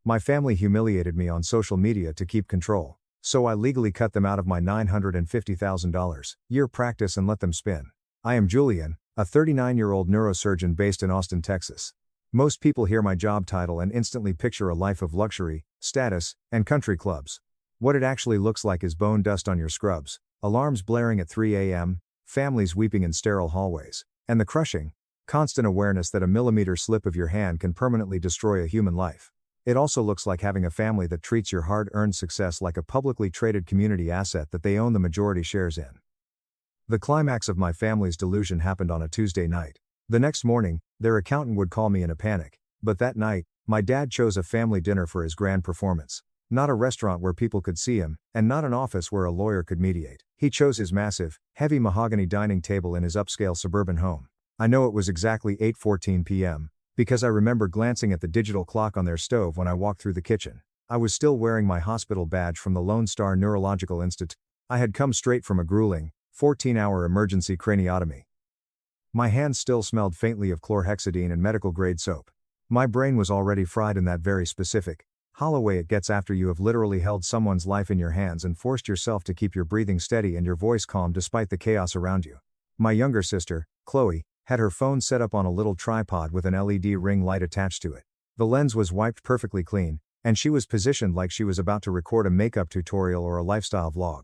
My family humiliated me on social media to keep control, so I legally cut them out of my $950,000 year practice and let them spin. I am Julian, a 39-year-old neurosurgeon based in Austin, Texas. Most people hear my job title and instantly picture a life of luxury, status, and country clubs. What it actually looks like is bone dust on your scrubs, alarms blaring at 3 a.m., families weeping in sterile hallways, and the crushing, constant awareness that a millimeter slip of your hand can permanently destroy a human life. It also looks like having a family that treats your hard-earned success like a publicly traded community asset that they own the majority shares in. The climax of my family's delusion happened on a Tuesday night. The next morning, their accountant would call me in a panic, but that night, my dad chose a family dinner for his grand performance. Not a restaurant where people could see him, and not an office where a lawyer could mediate. He chose his massive, heavy mahogany dining table in his upscale suburban home. I know it was exactly 8:14 p.m., because I remember glancing at the digital clock on their stove when I walked through the kitchen. I was still wearing my hospital badge from the Lone Star Neurological Institute. I had come straight from a grueling, 14-hour emergency craniotomy. My hands still smelled faintly of chlorhexidine and medical-grade soap. My brain was already fried in that very specific, hollow way it gets after you have literally held someone's life in your hands and forced yourself to keep your breathing steady and your voice calm despite the chaos around you. My younger sister, Chloe, had her phone set up on a little tripod with an LED ring light attached to it. The lens was wiped perfectly clean, and she was positioned like she was about to record a makeup tutorial or a lifestyle vlog.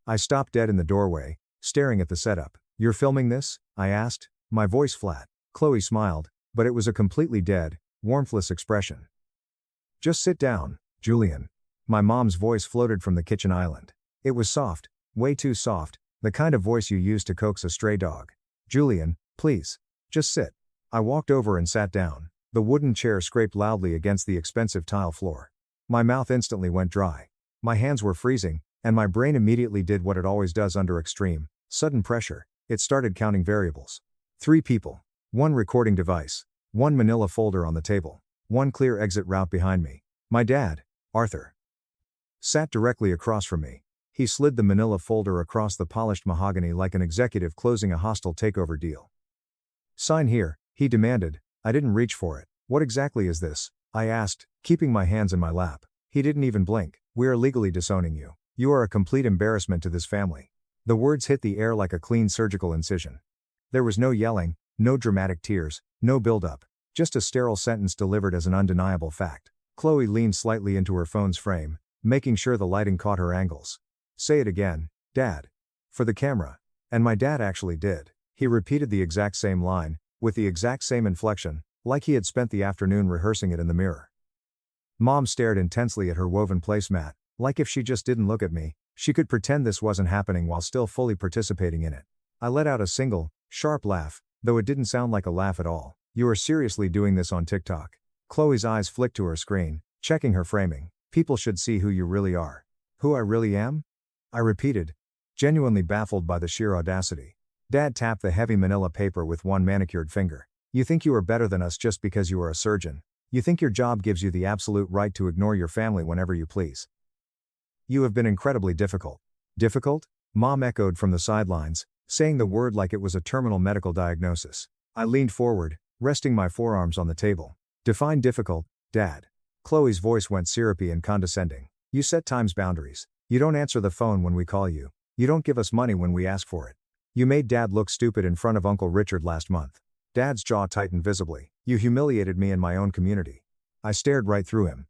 I stopped dead in the doorway, staring at the setup. "You're filming this?" I asked, my voice flat. Chloe smiled, but it was a completely dead, warmthless expression. "Just sit down, Julian." My mom's voice floated from the kitchen island. It was soft, way too soft, the kind of voice you use to coax a stray dog. "Julian, please. Just sit." I walked over and sat down. The wooden chair scraped loudly against the expensive tile floor. My mouth instantly went dry. My hands were freezing, and my brain immediately did what it always does under extreme, sudden pressure. It started counting variables. 3 people. 1 recording device. 1 manila folder on the table. 1 clear exit route behind me. My dad, Arthur, sat directly across from me. He slid the manila folder across the polished mahogany like an executive closing a hostile takeover deal. "Sign here," he demanded. I didn't reach for it. "What exactly is this?" I asked, keeping my hands in my lap. He didn't even blink. "We are legally disowning you. You are a complete embarrassment to this family." The words hit the air like a clean surgical incision. There was no yelling, no dramatic tears, no build-up. Just a sterile sentence delivered as an undeniable fact. Chloe leaned slightly into her phone's frame, making sure the lighting caught her angles. "Say it again, Dad. For the camera." And my dad actually did. He repeated the exact same line, with the exact same inflection, like he had spent the afternoon rehearsing it in the mirror. Mom stared intensely at her woven placemat, like if she just didn't look at me, she could pretend this wasn't happening while still fully participating in it. I let out a single, sharp laugh, though it didn't sound like a laugh at all. "You are seriously doing this on TikTok?" Chloe's eyes flicked to her screen, checking her framing. "People should see who you really are." "Who I really am?" I repeated, genuinely baffled by the sheer audacity. Dad tapped the heavy manila paper with one manicured finger. "You think you are better than us just because you are a surgeon. You think your job gives you the absolute right to ignore your family whenever you please. You have been incredibly difficult." "Difficult?" Mom echoed from the sidelines, saying the word like it was a terminal medical diagnosis. I leaned forward, resting my forearms on the table. "Define difficult, Dad." Chloe's voice went syrupy and condescending. "You set time's boundaries. You don't answer the phone when we call you. You don't give us money when we ask for it. You made Dad look stupid in front of Uncle Richard last month." Dad's jaw tightened visibly. "You humiliated me in my own community." I stared right through him.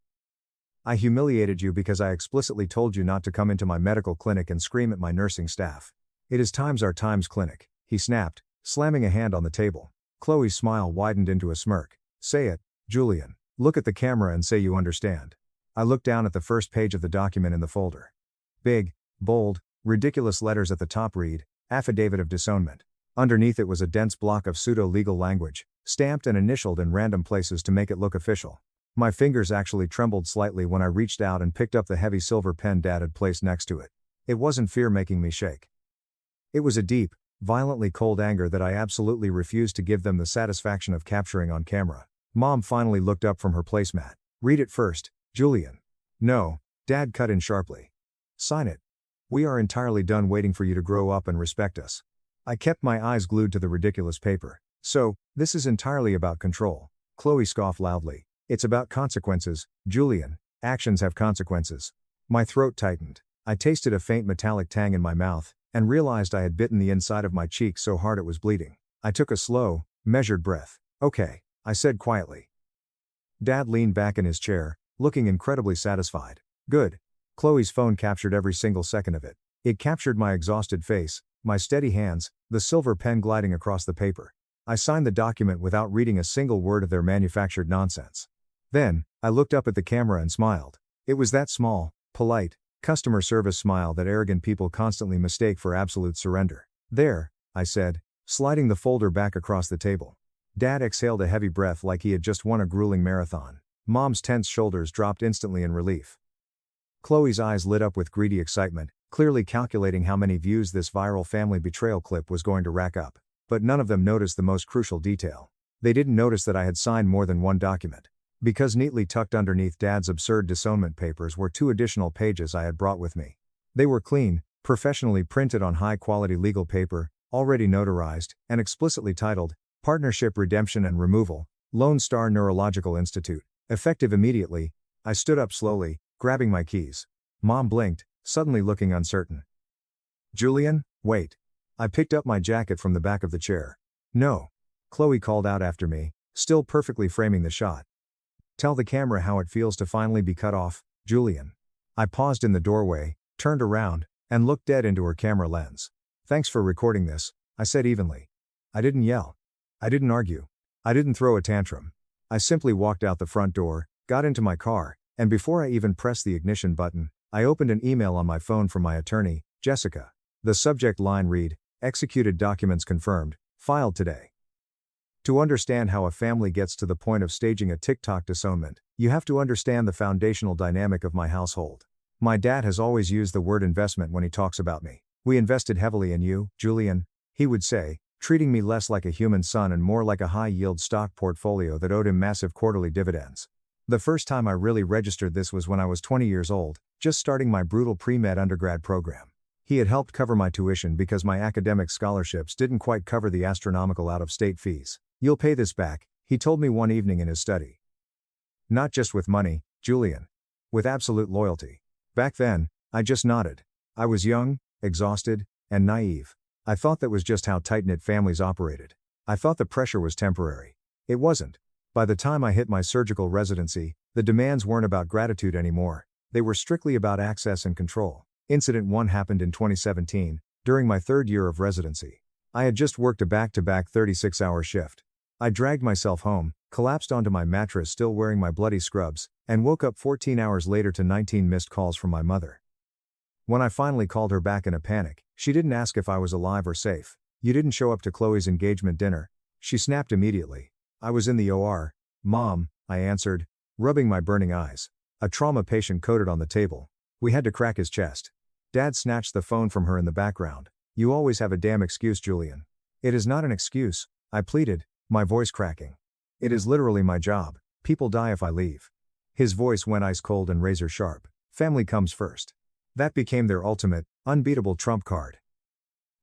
"I humiliated you because I explicitly told you not to come into my medical clinic and scream at my nursing staff." "It is Times Our Times clinic," he snapped, slamming a hand on the table. Chloe's smile widened into a smirk. "Say it, Julian. Look at the camera and say you understand." I looked down at the first page of the document in the folder. Big, bold, ridiculous letters at the top read, "Affidavit of Disownment." Underneath it was a dense block of pseudo-legal language, stamped and initialed in random places to make it look official. My fingers actually trembled slightly when I reached out and picked up the heavy silver pen Dad had placed next to it. It wasn't fear making me shake. It was a deep, violently cold anger that I absolutely refused to give them the satisfaction of capturing on camera. Mom finally looked up from her placemat. "Read it first, Julian." "No," Dad cut in sharply. "Sign it. We are entirely done waiting for you to grow up and respect us." I kept my eyes glued to the ridiculous paper. "So, this is entirely about control." Chloe scoffed loudly. It's about consequences, Julian. Actions have consequences. My throat tightened. I tasted a faint metallic tang in my mouth, and realized I had bitten the inside of my cheek so hard it was bleeding. I took a slow, measured breath. Okay, I said quietly. Dad leaned back in his chair, looking incredibly satisfied. Good. Chloe's phone captured every single second of it. It captured my exhausted face, my steady hands, the silver pen gliding across the paper. I signed the document without reading a single word of their manufactured nonsense. Then, I looked up at the camera and smiled. It was that small, polite, customer service smile that arrogant people constantly mistake for absolute surrender. There, I said, sliding the folder back across the table. Dad exhaled a heavy breath like he had just won a grueling marathon. Mom's tense shoulders dropped instantly in relief. Chloe's eyes lit up with greedy excitement, clearly calculating how many views this viral family betrayal clip was going to rack up. But none of them noticed the most crucial detail. They didn't notice that I had signed more than one document. Because neatly tucked underneath Dad's absurd disownment papers were 2 additional pages I had brought with me. They were clean, professionally printed on high-quality legal paper, already notarized, and explicitly titled, Partnership Redemption and Removal, Lone Star Neurological Institute. Effective immediately, I stood up slowly, grabbing my keys. Mom blinked, suddenly looking uncertain. Julian, wait. I picked up my jacket from the back of the chair. No. Chloe called out after me, still perfectly framing the shot. Tell the camera how it feels to finally be cut off, Julian. I paused in the doorway, turned around, and looked dead into her camera lens. Thanks for recording this, I said evenly. I didn't yell. I didn't argue. I didn't throw a tantrum. I simply walked out the front door, got into my car, and before I even pressed the ignition button, I opened an email on my phone from my attorney, Jessica. The subject line read, Executed documents confirmed, filed today. To understand how a family gets to the point of staging a TikTok disownment, you have to understand the foundational dynamic of my household. My dad has always used the word investment when he talks about me. We invested heavily in you, Julian, he would say, treating me less like a human son and more like a high-yield stock portfolio that owed him massive quarterly dividends. The first time I really registered this was when I was 20 years old, just starting my brutal pre-med undergrad program. He had helped cover my tuition because my academic scholarships didn't quite cover the astronomical out-of-state fees. You'll pay this back, he told me one evening in his study. Not just with money, Julian. With absolute loyalty. Back then, I just nodded. I was young, exhausted, and naive. I thought that was just how tight-knit families operated. I thought the pressure was temporary. It wasn't. By the time I hit my surgical residency, the demands weren't about gratitude anymore. They were strictly about access and control. Incident 1 happened in 2017, during my 3rd year of residency. I had just worked a back-to-back 36-hour shift. I dragged myself home, collapsed onto my mattress still wearing my bloody scrubs, and woke up 14 hours later to 19 missed calls from my mother. When I finally called her back in a panic, she didn't ask if I was alive or safe. You didn't show up to Chloe's engagement dinner. She snapped immediately. I was in the OR. Mom, I answered, rubbing my burning eyes. A trauma patient coded on the table. We had to crack his chest. Dad snatched the phone from her in the background. You always have a damn excuse, Julian. It is not an excuse, I pleaded, my voice cracking. It is literally my job. People die if I leave. His voice went ice cold and razor sharp. Family comes first. That became their ultimate, unbeatable trump card.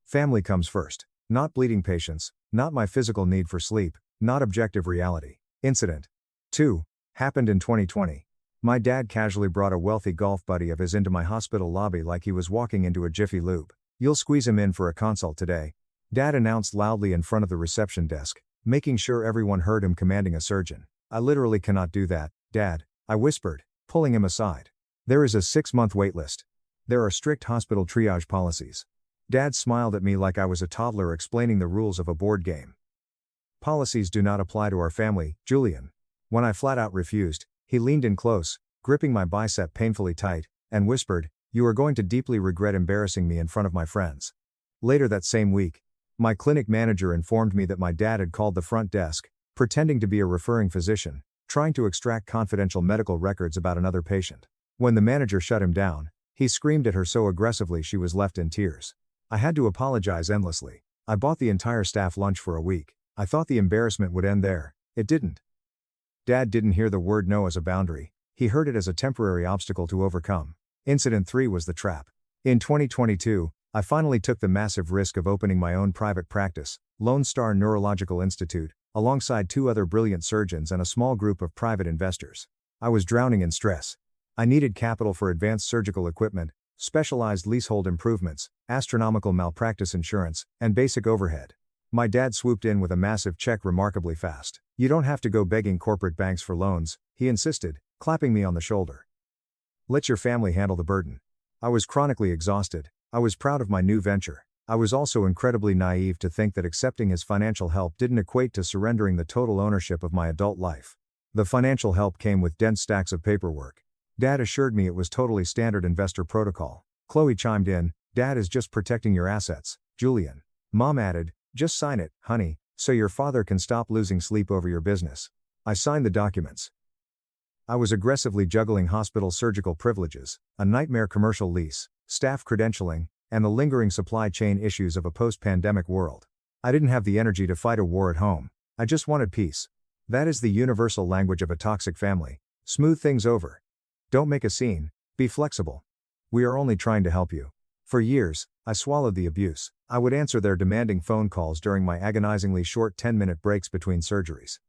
Family comes first. Not bleeding patients, not my physical need for sleep, not objective reality. Incident 2 happened in 2020. My dad casually brought a wealthy golf buddy of his into my hospital lobby like he was walking into a Jiffy Lube. You'll squeeze him in for a consult today, Dad announced loudly in front of the reception desk, making sure everyone heard him commanding a surgeon. I literally cannot do that, Dad, I whispered, pulling him aside. There is a 6-month waitlist. There are strict hospital triage policies. Dad smiled at me like I was a toddler explaining the rules of a board game. Policies do not apply to our family, Julian. When I flat out refused, he leaned in close, gripping my bicep painfully tight, and whispered, "You are going to deeply regret embarrassing me in front of my friends." Later that same week, my clinic manager informed me that my dad had called the front desk, pretending to be a referring physician, trying to extract confidential medical records about another patient. When the manager shut him down, he screamed at her so aggressively she was left in tears. I had to apologize endlessly. I bought the entire staff lunch for a week. I thought the embarrassment would end there. It didn't. Dad didn't hear the word no as a boundary. He heard it as a temporary obstacle to overcome. Incident 3 was the trap. In 2022, I finally took the massive risk of opening my own private practice, Lone Star Neurological Institute, alongside 2 other brilliant surgeons and a small group of private investors. I was drowning in stress. I needed capital for advanced surgical equipment, specialized leasehold improvements, astronomical malpractice insurance, and basic overhead. My dad swooped in with a massive check remarkably fast. "You don't have to go begging corporate banks for loans," he insisted, clapping me on the shoulder. "Let your family handle the burden." I was chronically exhausted. I was proud of my new venture. I was also incredibly naive to think that accepting his financial help didn't equate to surrendering the total ownership of my adult life. The financial help came with dense stacks of paperwork. Dad assured me it was totally standard investor protocol. Chloe chimed in, "Dad is just protecting your assets, Julian." Mom added, "Just sign it, honey, so your father can stop losing sleep over your business." I signed the documents. I was aggressively juggling hospital surgical privileges, a nightmare commercial lease, staff credentialing, and the lingering supply chain issues of a post-pandemic world. I didn't have the energy to fight a war at home. I just wanted peace. That is the universal language of a toxic family. Smooth things over. Don't make a scene, be flexible. We are only trying to help you. For years, I swallowed the abuse. I would answer their demanding phone calls during my agonizingly short 10-minute breaks between surgeries.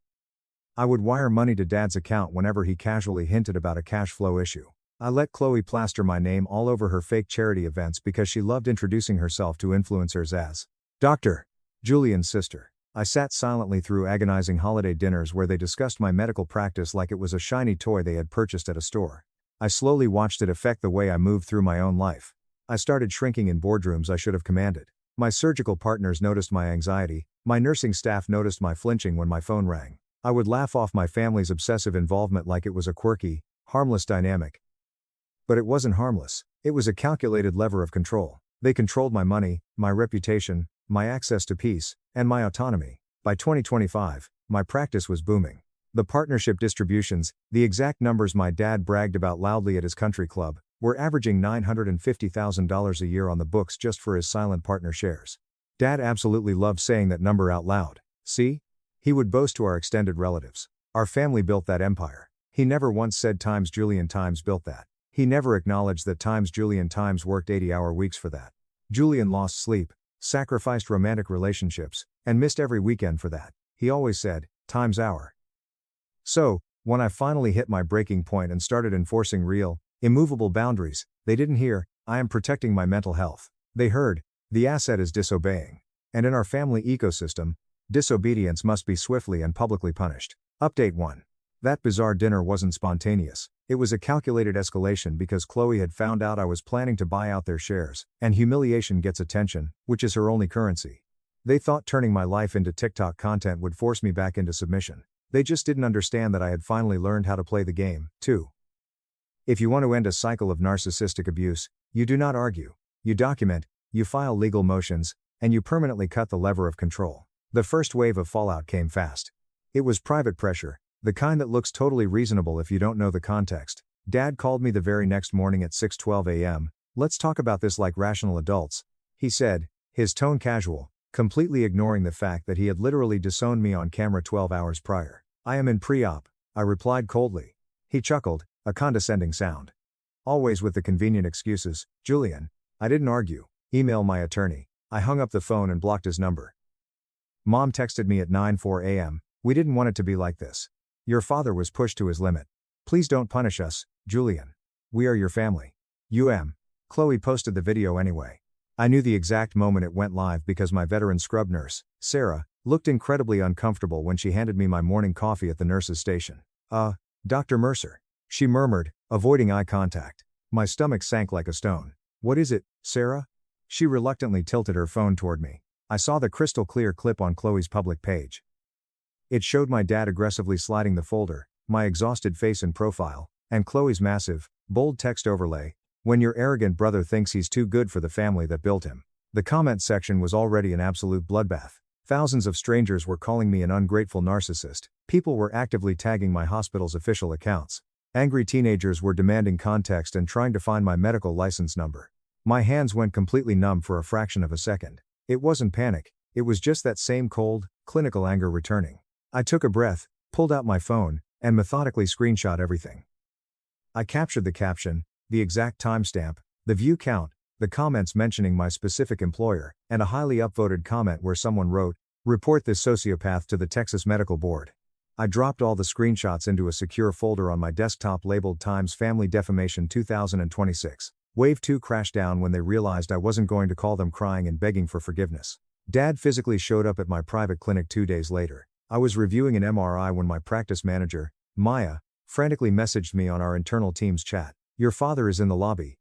I would wire money to Dad's account whenever he casually hinted about a cash flow issue. I let Chloe plaster my name all over her fake charity events because she loved introducing herself to influencers as Dr. Julian's sister. I sat silently through agonizing holiday dinners where they discussed my medical practice like it was a shiny toy they had purchased at a store. I slowly watched it affect the way I moved through my own life. I started shrinking in boardrooms I should have commanded. My surgical partners noticed my anxiety, my nursing staff noticed my flinching when my phone rang. I would laugh off my family's obsessive involvement like it was a quirky, harmless dynamic. But it wasn't harmless. It was a calculated lever of control. They controlled my money, my reputation, my access to peace, and my autonomy. By 2025, my practice was booming. The partnership distributions, the exact numbers my dad bragged about loudly at his country club, were averaging $950,000 a year on the books just for his silent partner shares. Dad absolutely loved saying that number out loud. "See?" He would boast to our extended relatives. "Our family built that empire." He never once said Times Julian Times built that. He never acknowledged that Times Julian Times worked 80-hour weeks for that. Julian lost sleep, sacrificed romantic relationships, and missed every weekend for that. He always said, "Times hour." So, when I finally hit my breaking point and started enforcing real, immovable boundaries, they didn't hear, "I am protecting my mental health." They heard, "The asset is disobeying." And in our family ecosystem, disobedience must be swiftly and publicly punished. Update 1. That bizarre dinner wasn't spontaneous. It was a calculated escalation because Chloe had found out I was planning to buy out their shares, and humiliation gets attention, which is her only currency. They thought turning my life into TikTok content would force me back into submission. They just didn't understand that I had finally learned how to play the game, too. If you want to end a cycle of narcissistic abuse, you do not argue. You document, you file legal motions, and you permanently cut the lever of control. The first wave of fallout came fast. It was private pressure, the kind that looks totally reasonable if you don't know the context. Dad called me the very next morning at 6:12 a.m. "Let's talk about this like rational adults," he said, his tone casual, completely ignoring the fact that he had literally disowned me on camera 12 hours prior. "I am in pre-op," I replied coldly. He chuckled, a condescending sound. Always with the convenient excuses, "Julian." I didn't argue. "Email my attorney." I hung up the phone and blocked his number. Mom texted me at 9:04 a.m. "We didn't want it to be like this. Your father was pushed to his limit. Please don't punish us, Julian. We are your family." Chloe posted the video anyway. I knew the exact moment it went live because my veteran scrub nurse, Sarah, looked incredibly uncomfortable when she handed me my morning coffee at the nurse's station. Dr. Mercer," she murmured, avoiding eye contact. My stomach sank like a stone. "What is it, Sarah?" She reluctantly tilted her phone toward me. I saw the crystal clear clip on Chloe's public page. It showed my dad aggressively sliding the folder, my exhausted face in profile, and Chloe's massive, bold text overlay, "When your arrogant brother thinks he's too good for the family that built him." The comment section was already an absolute bloodbath. Thousands of strangers were calling me an ungrateful narcissist. People were actively tagging my hospital's official accounts. Angry teenagers were demanding context and trying to find my medical license number. My hands went completely numb for a fraction of a second. It wasn't panic, it was just that same cold, clinical anger returning. I took a breath, pulled out my phone, and methodically screenshot everything. I captured the caption, the exact timestamp, the view count, the comments mentioning my specific employer, and a highly upvoted comment where someone wrote, Report this sociopath to the Texas Medical Board. I dropped all the screenshots into a secure folder on my desktop labeled Times Family Defamation 2026. Wave 2 crashed down when they realized I wasn't going to call them crying and begging for forgiveness. Dad physically showed up at my private clinic 2 days later. I was reviewing an MRI when my practice manager, Maya, frantically messaged me on our internal Teams chat. Your father is in the lobby.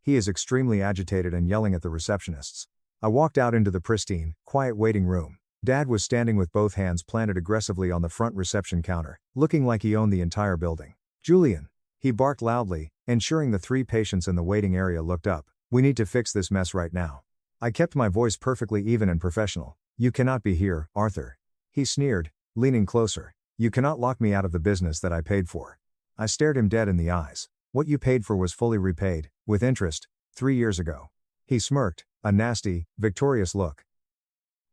He is extremely agitated and yelling at the receptionists. I walked out into the pristine, quiet waiting room. Dad was standing with both hands planted aggressively on the front reception counter, looking like he owned the entire building. Julian. He barked loudly, ensuring the 3 patients in the waiting area looked up. We need to fix this mess right now. I kept my voice perfectly even and professional. You cannot be here, Arthur. He sneered, leaning closer. You cannot lock me out of the business that I paid for. I stared him dead in the eyes. What you paid for was fully repaid, with interest, 3 years ago. He smirked, a nasty, victorious look.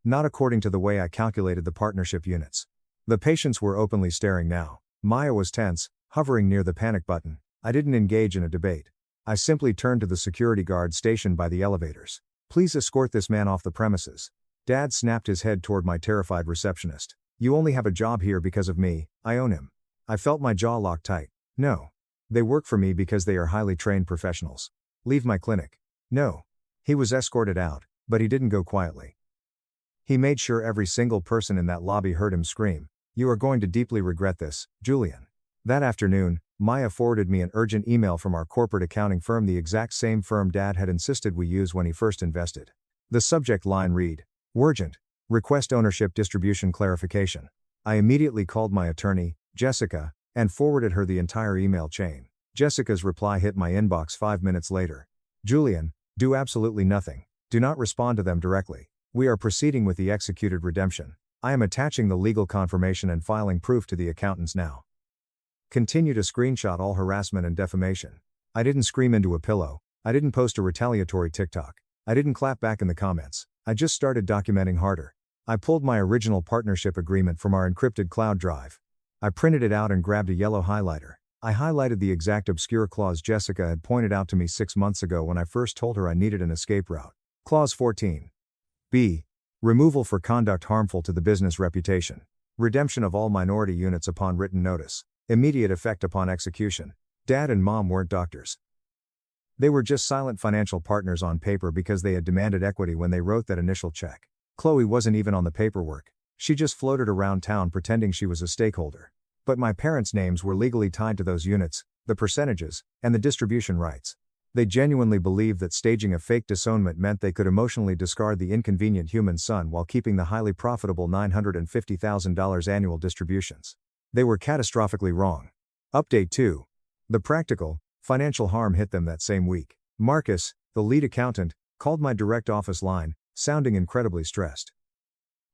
Not according to the way I calculated the partnership units. The patients were openly staring now. Maya was tense, hovering near the panic button. I didn't engage in a debate. I simply turned to the security guard stationed by the elevators. Please escort this man off the premises. Dad snapped his head toward my terrified receptionist. You only have a job here because of me, I own him. I felt my jaw lock tight. No. They work for me because they are highly trained professionals. Leave my clinic. No. He was escorted out, but he didn't go quietly. He made sure every single person in that lobby heard him scream, "You are going to deeply regret this, Julian." That afternoon, Maya forwarded me an urgent email from our corporate accounting firm, the exact same firm Dad had insisted we use when he first invested. The subject line read, "Urgent. Request ownership distribution clarification." I immediately called my attorney, Jessica, and forwarded her the entire email chain. Jessica's reply hit my inbox 5 minutes later. Julian, do absolutely nothing. Do not respond to them directly. We are proceeding with the executed redemption. I am attaching the legal confirmation and filing proof to the accountants now. Continue to screenshot all harassment and defamation. I didn't scream into a pillow. I didn't post a retaliatory TikTok. I didn't clap back in the comments. I just started documenting harder. I pulled my original partnership agreement from our encrypted cloud drive. I printed it out and grabbed a yellow highlighter. I highlighted the exact obscure clause Jessica had pointed out to me 6 months ago when I first told her I needed an escape route. Clause 14. B. Removal for conduct harmful to the business reputation. Redemption of all minority units upon written notice. Immediate effect upon execution. Dad and Mom weren't doctors. They were just silent financial partners on paper because they had demanded equity when they wrote that initial check. Chloe wasn't even on the paperwork. She just floated around town pretending she was a stakeholder. But my parents' names were legally tied to those units, the percentages, and the distribution rights. They genuinely believed that staging a fake disownment meant they could emotionally discard the inconvenient human son while keeping the highly profitable $950,000 annual distributions. They were catastrophically wrong. Update 2. The practical, financial harm hit them that same week. Marcus, the lead accountant, called my direct office line, sounding incredibly stressed.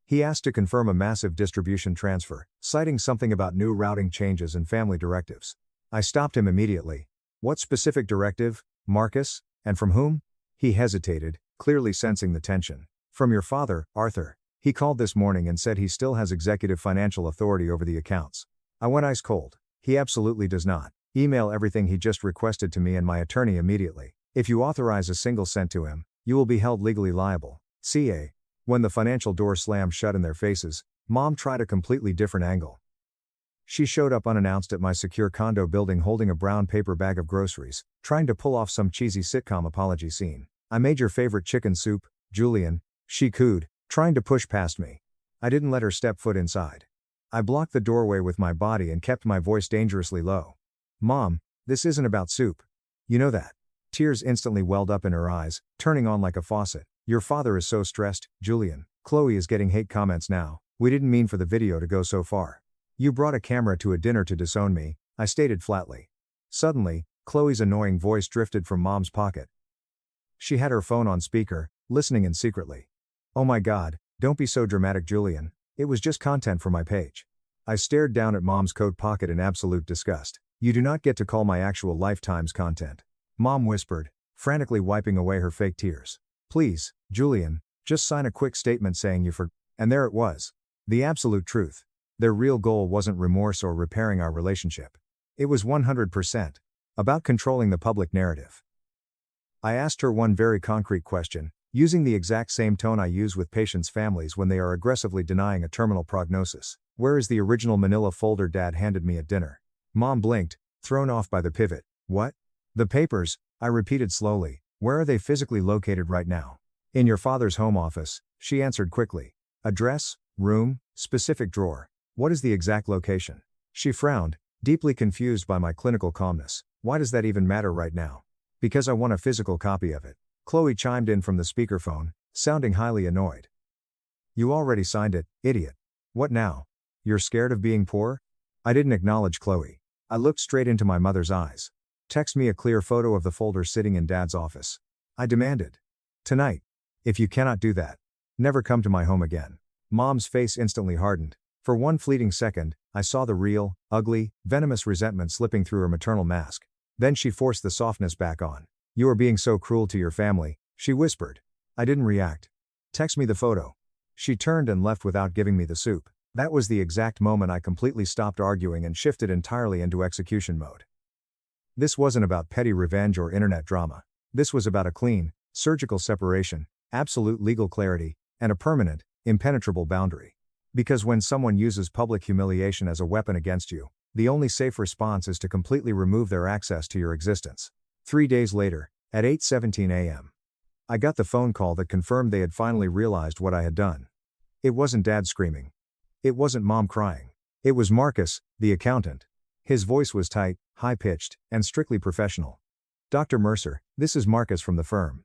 He asked to confirm a massive distribution transfer, citing something about new routing changes and family directives. I stopped him immediately. What specific directive, Marcus, and from whom? He hesitated, clearly sensing the tension. From your father, Arthur. He called this morning and said he still has executive financial authority over the accounts. I went ice cold. He absolutely does not. Email everything he just requested to me and my attorney immediately. If you authorize a single cent to him, you will be held legally liable. CA. When the financial door slammed shut in their faces, Mom tried a completely different angle. She showed up unannounced at my secure condo building holding a brown paper bag of groceries, trying to pull off some cheesy sitcom apology scene. I made your favorite chicken soup, Julian, she cooed, trying to push past me. I didn't let her step foot inside. I blocked the doorway with my body and kept my voice dangerously low. Mom, this isn't about soup. You know that. Tears instantly welled up in her eyes, turning on like a faucet. Your father is so stressed, Julian. Chloe is getting hate comments now. We didn't mean for the video to go so far. You brought a camera to a dinner to disown me, I stated flatly. Suddenly, Chloe's annoying voice drifted from Mom's pocket. She had her phone on speaker, listening in secretly. Oh my God, don't be so dramatic, Julian. It was just content for my page. I stared down at Mom's coat pocket in absolute disgust. You do not get to call my actual lifetime's content. Mom whispered, frantically wiping away her fake tears. Please, Julian, just sign a quick statement saying you forgot. And there it was. The absolute truth. Their real goal wasn't remorse or repairing our relationship. It was 100% about controlling the public narrative. I asked her one very concrete question. using the exact same tone I use with patients' families when they are aggressively denying a terminal prognosis. Where is the original manila folder Dad handed me at dinner? Mom blinked, thrown off by the pivot. What? The papers, I repeated slowly. Where are they physically located right now? In your father's home office, she answered quickly. Address, room, specific drawer. What is the exact location? She frowned, deeply confused by my clinical calmness. Why does that even matter right now? Because I want a physical copy of it. Chloe chimed in from the speakerphone, sounding highly annoyed. You already signed it, idiot. What now? You're scared of being poor? I didn't acknowledge Chloe. I looked straight into my mother's eyes. Text me a clear photo of the folder sitting in Dad's office. I demanded. Tonight. If you cannot do that, never come to my home again. Mom's face instantly hardened. For one fleeting second, I saw the real, ugly, venomous resentment slipping through her maternal mask. Then she forced the softness back on. You are being so cruel to your family, she whispered. I didn't react. Text me the photo. She turned and left without giving me the soup. That was the exact moment I completely stopped arguing and shifted entirely into execution mode. This wasn't about petty revenge or internet drama. This was about a clean, surgical separation, absolute legal clarity, and a permanent, impenetrable boundary. Because when someone uses public humiliation as a weapon against you, the only safe response is to completely remove their access to your existence. 3 days later, at 8:17 a.m., I got the phone call that confirmed they had finally realized what I had done. It wasn't Dad screaming. It wasn't Mom crying. It was Marcus, the accountant. His voice was tight, high-pitched, and strictly professional. Dr. Mercer, this is Marcus from the firm.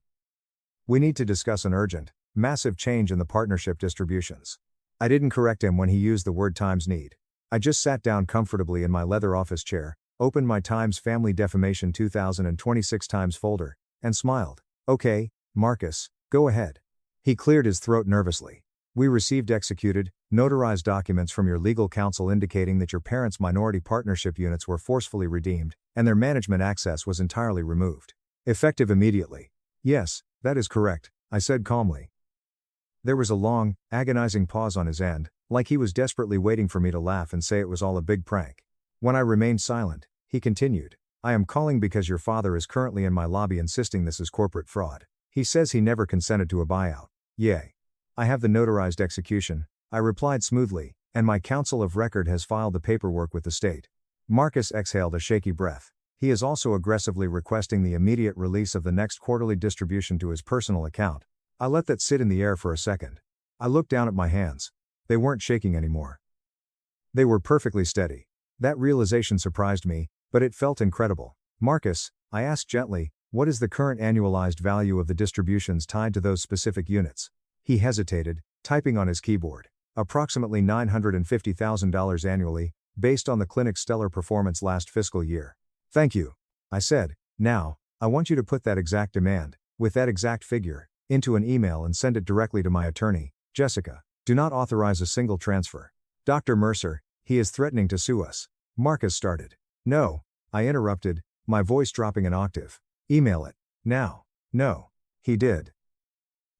We need to discuss an urgent, massive change in the partnership distributions. I didn't correct him when he used the word times need. I just sat down comfortably in my leather office chair, opened my Times Family Defamation 2026 Times folder, and smiled. Okay, Marcus, go ahead. He cleared his throat nervously. We received executed, notarized documents from your legal counsel indicating that your parents' minority partnership units were forcefully redeemed, and their management access was entirely removed. Effective immediately. Yes, that is correct, I said calmly. There was a long, agonizing pause on his end, like he was desperately waiting for me to laugh and say it was all a big prank. When I remained silent, he continued. I am calling because your father is currently in my lobby insisting this is corporate fraud. He says he never consented to a buyout. Yay. I have the notarized execution, I replied smoothly, and my counsel of record has filed the paperwork with the state. Marcus exhaled a shaky breath. He is also aggressively requesting the immediate release of the next quarterly distribution to his personal account. I let that sit in the air for a second. I looked down at my hands. They weren't shaking anymore. They were perfectly steady. That realization surprised me, but it felt incredible. Marcus, I asked gently, what is the current annualized value of the distributions tied to those specific units? He hesitated, typing on his keyboard. Approximately $950,000 annually, based on the clinic's stellar performance last fiscal year. Thank you, I said. Now, I want you to put that exact demand, with that exact figure, into an email and send it directly to my attorney, Jessica. Do not authorize a single transfer. Dr. Mercer, he is threatening to sue us. Marcus started. No, I interrupted, my voice dropping an octave. Email it. Now. No. He did.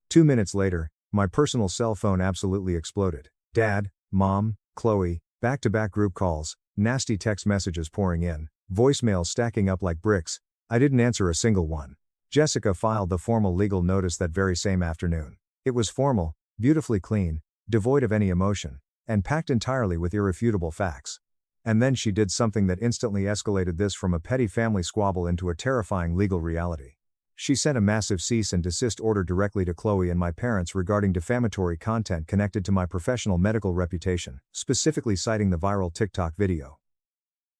2 minutes later, my personal cell phone absolutely exploded. Dad, Mom, Chloe, back-to-back group calls, nasty text messages pouring in, voicemails stacking up like bricks. I didn't answer a single one. Jessica filed the formal legal notice that very same afternoon. It was formal, beautifully clean, devoid of any emotion, and packed entirely with irrefutable facts. And then she did something that instantly escalated this from a petty family squabble into a terrifying legal reality. She sent a massive cease and desist order directly to Chloe and my parents regarding defamatory content connected to my professional medical reputation, specifically citing the viral TikTok video.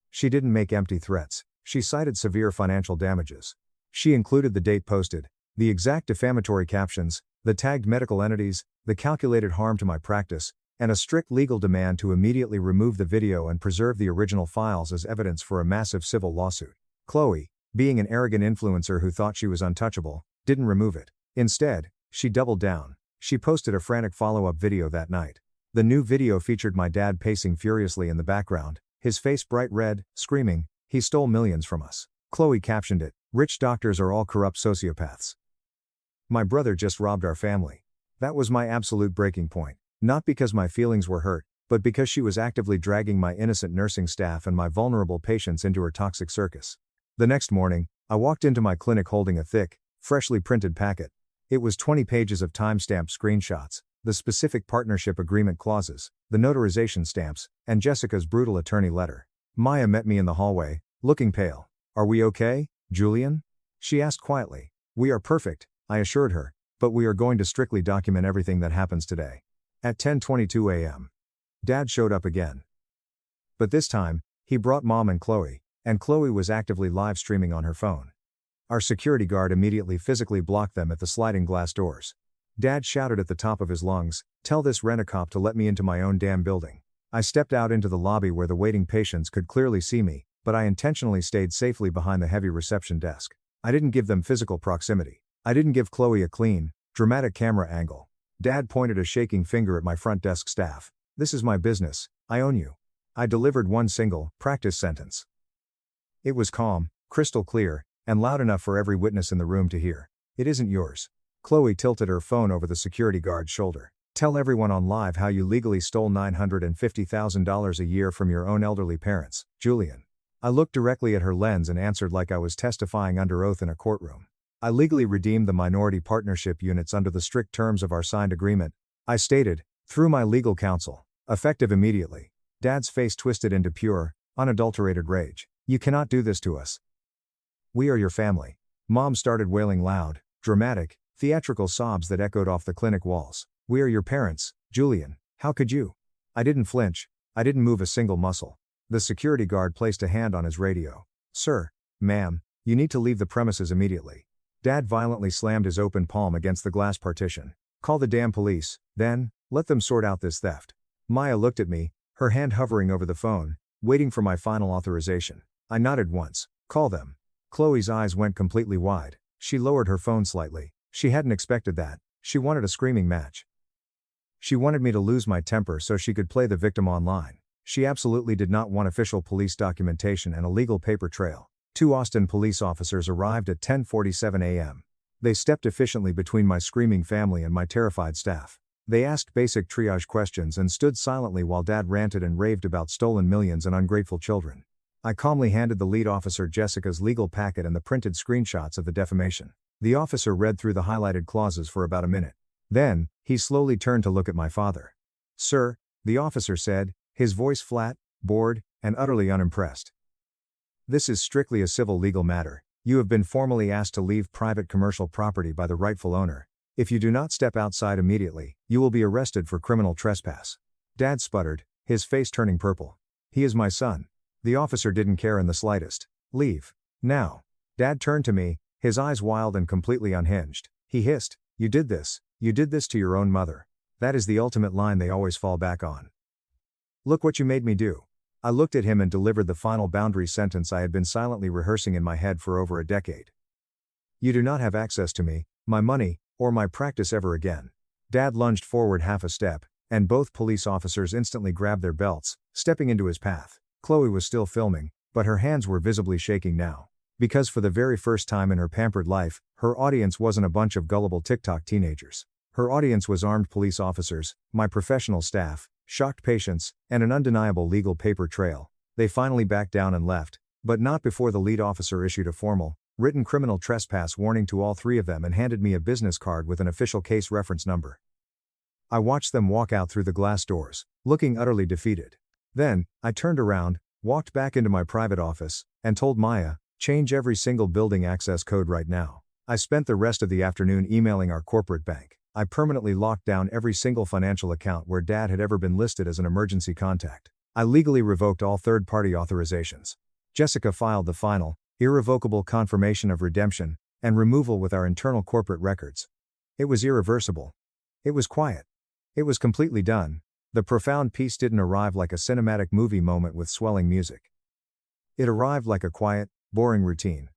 She didn't make empty threats, she cited severe financial damages. She included the date posted, the exact defamatory captions, the tagged medical entities, the calculated harm to my practice, and a strict legal demand to immediately remove the video and preserve the original files as evidence for a massive civil lawsuit. Chloe, being an arrogant influencer who thought she was untouchable, didn't remove it. Instead, she doubled down. She posted a frantic follow-up video that night. The new video featured my dad pacing furiously in the background, his face bright red, screaming, "He stole millions from us." Chloe captioned it, "Rich doctors are all corrupt sociopaths. My brother just robbed our family." That was my absolute breaking point. Not because my feelings were hurt, but because she was actively dragging my innocent nursing staff and my vulnerable patients into her toxic circus. The next morning, I walked into my clinic holding a thick, freshly printed packet. It was 20 pages of timestamped screenshots, the specific partnership agreement clauses, the notarization stamps, and Jessica's brutal attorney letter. Maya met me in the hallway, looking pale. "Are we okay, Julian?" she asked quietly. "We are perfect," I assured her, "but we are going to strictly document everything that happens today." At 10:22 a.m. Dad showed up again. But this time, he brought Mom and Chloe was actively live streaming on her phone. Our security guard immediately physically blocked them at the sliding glass doors. Dad shouted at the top of his lungs, "Tell this rent-a-cop to let me into my own damn building." I stepped out into the lobby where the waiting patients could clearly see me, but I intentionally stayed safely behind the heavy reception desk. I didn't give them physical proximity. I didn't give Chloe a clean, dramatic camera angle. Dad pointed a shaking finger at my front desk staff. "This is my business, I own you." I delivered one single, practice sentence. It was calm, crystal clear, and loud enough for every witness in the room to hear. "It isn't yours." Chloe tilted her phone over the security guard's shoulder. "Tell everyone on live how you legally stole $950,000 a year from your own elderly parents, Julian." I looked directly at her lens and answered like I was testifying under oath in a courtroom. "I legally redeemed the minority partnership units under the strict terms of our signed agreement," I stated, "through my legal counsel, effective immediately." Dad's face twisted into pure, unadulterated rage. "You cannot do this to us. We are your family." Mom started wailing loud, dramatic, theatrical sobs that echoed off the clinic walls. "We are your parents, Julian. How could you?" I didn't flinch. I didn't move a single muscle. The security guard placed a hand on his radio. "Sir, ma'am, you need to leave the premises immediately." Dad violently slammed his open palm against the glass partition. "Call the damn police, then, let them sort out this theft." Maya looked at me, her hand hovering over the phone, waiting for my final authorization. I nodded once. "Call them." Chloe's eyes went completely wide. She lowered her phone slightly. She hadn't expected that. She wanted a screaming match. She wanted me to lose my temper so she could play the victim online. She absolutely did not want official police documentation and a legal paper trail. 2 Austin police officers arrived at 10:47 a.m. They stepped efficiently between my screaming family and my terrified staff. They asked basic triage questions and stood silently while Dad ranted and raved about stolen millions and ungrateful children. I calmly handed the lead officer Jessica's legal packet and the printed screenshots of the defamation. The officer read through the highlighted clauses for about a minute. Then, he slowly turned to look at my father. "Sir," the officer said, his voice flat, bored, and utterly unimpressed. "This is strictly a civil legal matter. You have been formally asked to leave private commercial property by the rightful owner. If you do not step outside immediately, you will be arrested for criminal trespass." Dad sputtered, his face turning purple. "He is my son." The officer didn't care in the slightest. "Leave. Now." Dad turned to me, his eyes wild and completely unhinged. He hissed, "You did this. You did this to your own mother." That is the ultimate line they always fall back on. "Look what you made me do." I looked at him and delivered the final boundary sentence I had been silently rehearsing in my head for over a decade. "You do not have access to me, my money, or my practice ever again." Dad lunged forward half a step, and both police officers instantly grabbed their belts, stepping into his path. Chloe was still filming, but her hands were visibly shaking now. Because for the very first time in her pampered life, her audience wasn't a bunch of gullible TikTok teenagers. Her audience was armed police officers, my professional staff, shocked patients, and an undeniable legal paper trail. They finally backed down and left, but not before the lead officer issued a formal, written criminal trespass warning to all 3 of them and handed me a business card with an official case reference number. I watched them walk out through the glass doors, looking utterly defeated. Then, I turned around, walked back into my private office, and told Maya, "Change every single building access code right now." I spent the rest of the afternoon emailing our corporate bank. I permanently locked down every single financial account where Dad had ever been listed as an emergency contact. I legally revoked all third-party authorizations. Jessica filed the final, irrevocable confirmation of redemption and removal with our internal corporate records. It was irreversible. It was quiet. It was completely done. The profound peace didn't arrive like a cinematic movie moment with swelling music. It arrived like a quiet, boring routine.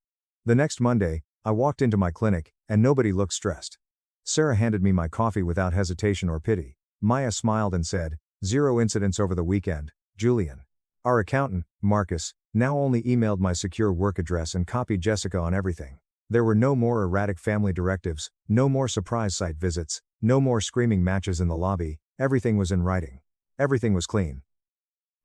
The next Monday, I walked into my clinic, and nobody looked stressed. Sarah handed me my coffee without hesitation or pity. Maya smiled and said, "0 incidents over the weekend, Julian." Our accountant, Marcus, now only emailed my secure work address and copied Jessica on everything. There were no more erratic family directives, no more surprise site visits, no more screaming matches in the lobby. Everything was in writing. Everything was clean.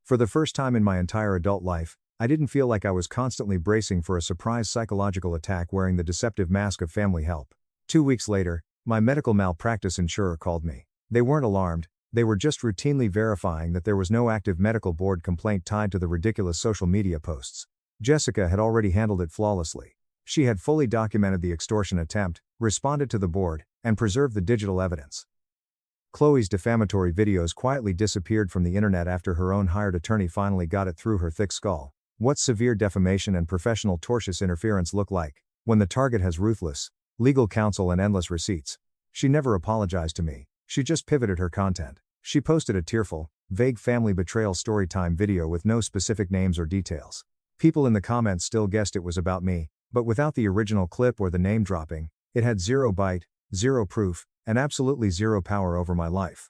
For the first time in my entire adult life, I didn't feel like I was constantly bracing for a surprise psychological attack wearing the deceptive mask of family help. 2 weeks later, My medical malpractice insurer called me. They weren't alarmed, they were just routinely verifying that there was no active medical board complaint tied to the ridiculous social media posts. Jessica had already handled it flawlessly. She had fully documented the extortion attempt, responded to the board, and preserved the digital evidence. Chloe's defamatory videos quietly disappeared from the internet after her own hired attorney finally got it through her thick skull. What severe defamation and professional tortious interference look like, when the target has ruthless legal counsel and endless receipts. She never apologized to me, she just pivoted her content. She posted a tearful, vague family betrayal storytime video with no specific names or details. People in the comments still guessed it was about me, but without the original clip or the name dropping, it had zero bite, zero proof, and absolutely zero power over my life.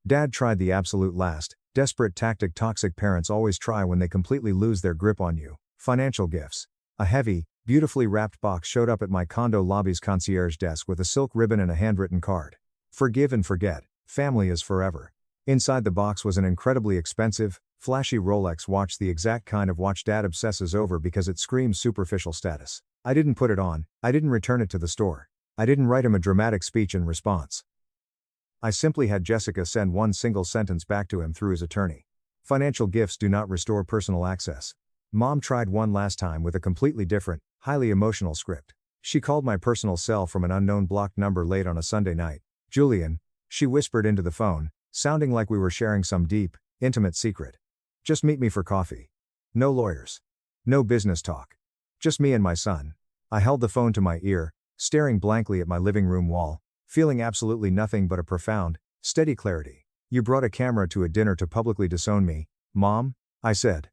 Dad tried the absolute last, desperate tactic toxic parents always try when they completely lose their grip on you: financial gifts. A heavy, beautifully wrapped box showed up at my condo lobby's concierge desk with a silk ribbon and a handwritten card. Forgive and forget, family is forever. Inside the box was an incredibly expensive, flashy Rolex watch, the exact kind of watch Dad obsesses over because it screams superficial status. I didn't put it on, I didn't return it to the store. I didn't write him a dramatic speech in response. I simply had Jessica send one single sentence back to him through his attorney. Financial gifts do not restore personal access. Mom tried one last time with a completely different, highly emotional script. She called my personal cell from an unknown blocked number late on a Sunday night. Julian, she whispered into the phone, sounding like we were sharing some deep, intimate secret. Just meet me for coffee. No lawyers. No business talk. Just me and my son. I held the phone to my ear, staring blankly at my living room wall, feeling absolutely nothing but a profound, steady clarity. You brought a camera to a dinner to publicly disown me, Mom? I said.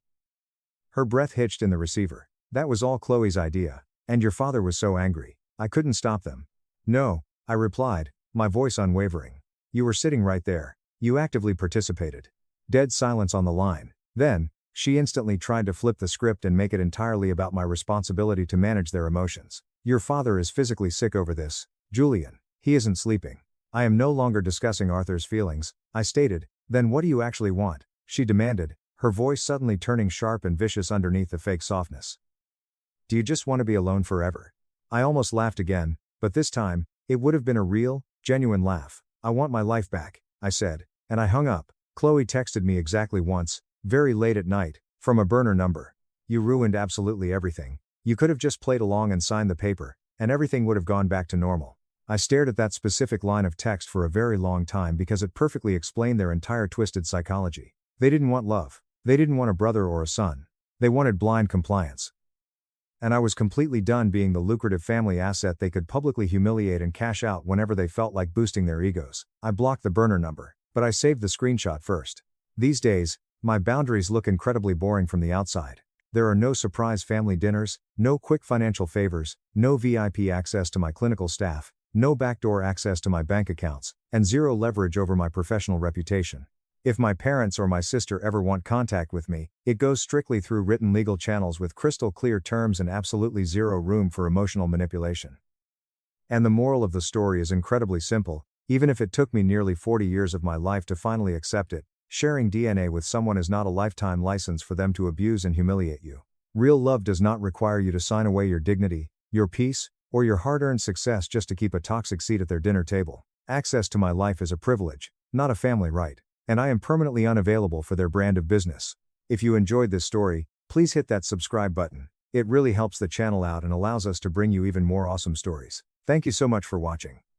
Her breath hitched in the receiver. That was all Chloe's idea, and your father was so angry, I couldn't stop them. No, I replied, my voice unwavering. You were sitting right there. You actively participated. Dead silence on the line. Then, she instantly tried to flip the script and make it entirely about my responsibility to manage their emotions. Your father is physically sick over this, Julian. He isn't sleeping. I am no longer discussing Arthur's feelings, I stated. Then what do you actually want? She demanded, her voice suddenly turning sharp and vicious underneath the fake softness. Do you just want to be alone forever? I almost laughed again, but this time, it would have been a real, genuine laugh. I want my life back, I said, and I hung up. Chloe texted me exactly once, very late at night, from a burner number. You ruined absolutely everything. You could have just played along and signed the paper, and everything would have gone back to normal. I stared at that specific line of text for a very long time because it perfectly explained their entire twisted psychology. They didn't want love. They didn't want a brother or a son. They wanted blind compliance. And I was completely done being the lucrative family asset they could publicly humiliate and cash out whenever they felt like boosting their egos. I blocked the burner number, but I saved the screenshot first. These days, my boundaries look incredibly boring from the outside. There are no surprise family dinners, no quick financial favors, no VIP access to my clinical staff, no backdoor access to my bank accounts, and zero leverage over my professional reputation. If my parents or my sister ever want contact with me, it goes strictly through written legal channels with crystal clear terms and absolutely zero room for emotional manipulation. And the moral of the story is incredibly simple, even if it took me nearly 40 years of my life to finally accept it. Sharing DNA with someone is not a lifetime license for them to abuse and humiliate you. Real love does not require you to sign away your dignity, your peace, or your hard-earned success just to keep a toxic seat at their dinner table. Access to my life is a privilege, not a family right, and I am permanently unavailable for their brand of business. If you enjoyed this story, please hit that subscribe button. It really helps the channel out and allows us to bring you even more awesome stories. Thank you so much for watching.